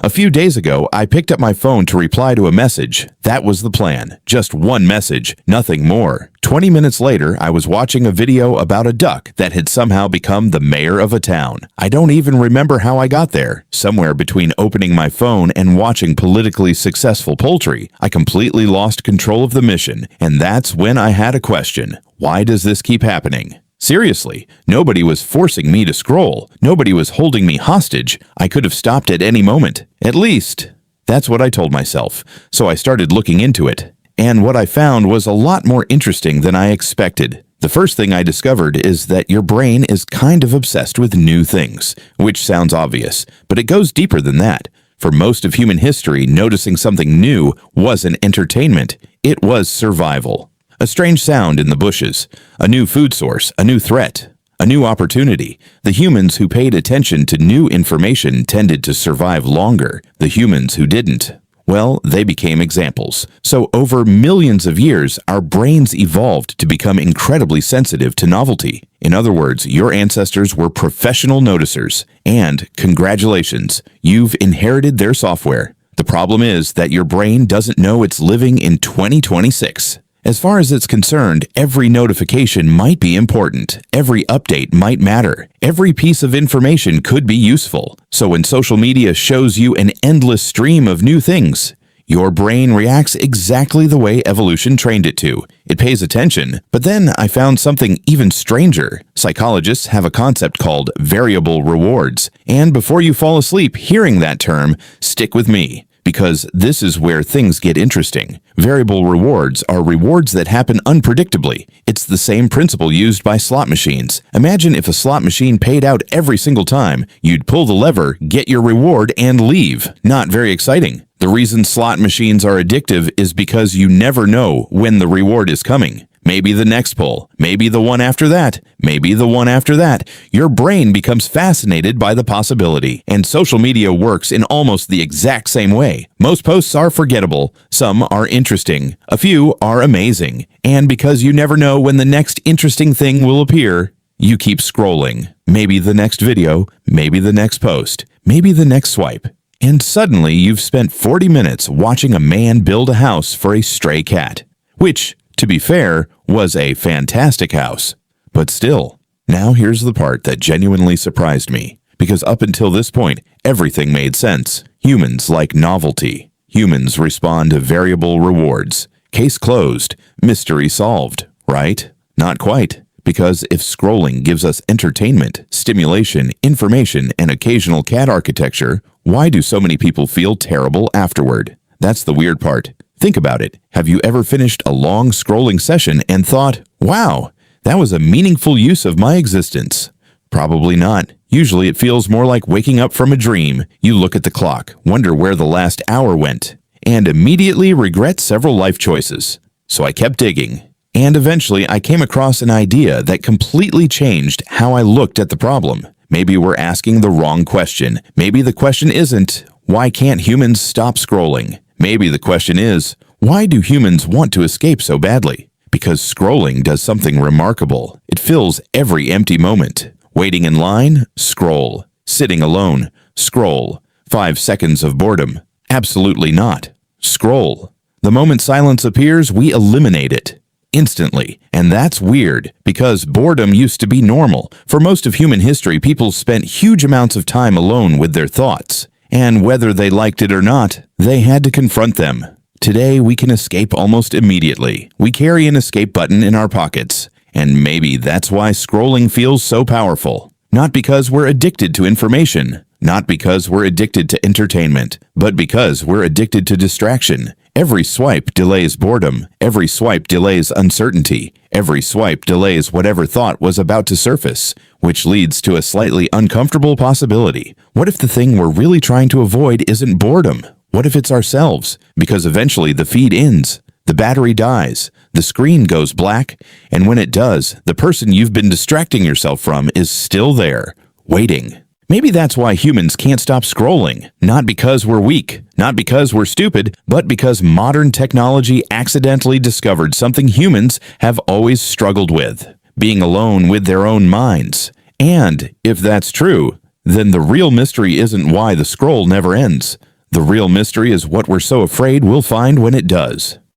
A few days ago, I picked up my phone to reply to a message. That was the plan. Just one message, nothing more. 20 minutes later, I was watching a video about a duck that had somehow become the mayor of a town. I don't even remember how I got there. Somewhere between opening my phone and watching politically successful poultry, I completely lost control of the mission, and that's when I had a question. Why does this keep happening? Seriously, nobody was forcing me to scroll. Nobody was holding me hostage. I could have stopped at any moment. At least, that's what I told myself. So I started looking into it. And what I found was a lot more interesting than I expected. The first thing I discovered is that your brain is kind of obsessed with new things, which sounds obvious, but it goes deeper than that. For most of human history, noticing something new wasn't entertainment. It was survival. A strange sound in the bushes, a new food source, a new threat, a new opportunity. The humans who paid attention to new information tended to survive longer. The humans who didn't, well, they became examples. So over millions of years, our brains evolved to become incredibly sensitive to novelty. In other words, your ancestors were professional noticers. And congratulations, you've inherited their software. The problem is that your brain doesn't know it's living in 2026. As far as it's concerned, every notification might be important. Every update might matter. Every piece of information could be useful. So when social media shows you an endless stream of new things, your brain reacts exactly the way evolution trained it to. It pays attention. But then I found something even stranger. Psychologists have a concept called variable rewards. And before you fall asleep hearing that term, stick with me, because this is where things get interesting. Variable rewards are rewards that happen unpredictably. It's the same principle used by slot machines. Imagine if a slot machine paid out every single time. You'd pull the lever, get your reward, and leave. Not very exciting. The reason slot machines are addictive is because you never know when the reward is coming. Maybe the next pull, maybe the one after that, maybe the one after that. Your brain becomes fascinated by the possibility, and social media works in almost the exact same way. Most posts are forgettable, some are interesting, a few are amazing, and because you never know when the next interesting thing will appear, you keep scrolling. Maybe the next video, maybe the next post, maybe the next swipe. And suddenly you've spent 40 minutes watching a man build a house for a stray cat, which, to be fair, was a fantastic house. But still, now here's the part that genuinely surprised me, because up until this point, everything made sense. Humans like novelty. Humans respond to variable rewards. Case closed. Mystery solved, right? Not quite. Because if scrolling gives us entertainment, stimulation, information, and occasional cat architecture, why do so many people feel terrible afterward? That's the weird part. Think about it. Have you ever finished a long scrolling session and thought, wow, that was a meaningful use of my existence? Probably not. Usually it feels more like waking up from a dream. You look at the clock, wonder where the last hour went, and immediately regret several life choices. So I kept digging. And eventually I came across an idea that completely changed how I looked at the problem. Maybe we're asking the wrong question. Maybe the question isn't, why can't humans stop scrolling? Maybe the question is, why do humans want to escape so badly? Because scrolling does something remarkable. It fills every empty moment. Waiting in line? Scroll. Sitting alone? Scroll. 5 seconds of boredom? Absolutely not. Scroll. The moment silence appears, we eliminate it instantly. And that's weird, because boredom used to be normal. For most of human history, people spent huge amounts of time alone with their thoughts. And whether they liked it or not, they had to confront them. Today, we can escape almost immediately. We carry an escape button in our pockets. And maybe that's why scrolling feels so powerful. Not because we're addicted to information, not because we're addicted to entertainment, but because we're addicted to distraction. Every swipe delays boredom. Every swipe delays uncertainty. Every swipe delays whatever thought was about to surface, which leads to a slightly uncomfortable possibility. What if the thing we're really trying to avoid isn't boredom? What if it's ourselves? Because eventually the feed ends, the battery dies, the screen goes black, and when it does, the person you've been distracting yourself from is still there, waiting. Maybe that's why humans can't stop scrolling. Not because we're weak, not because we're stupid, but because modern technology accidentally discovered something humans have always struggled with: being alone with their own minds. And if that's true, then the real mystery isn't why the scroll never ends. The real mystery is what we're so afraid we'll find when it does.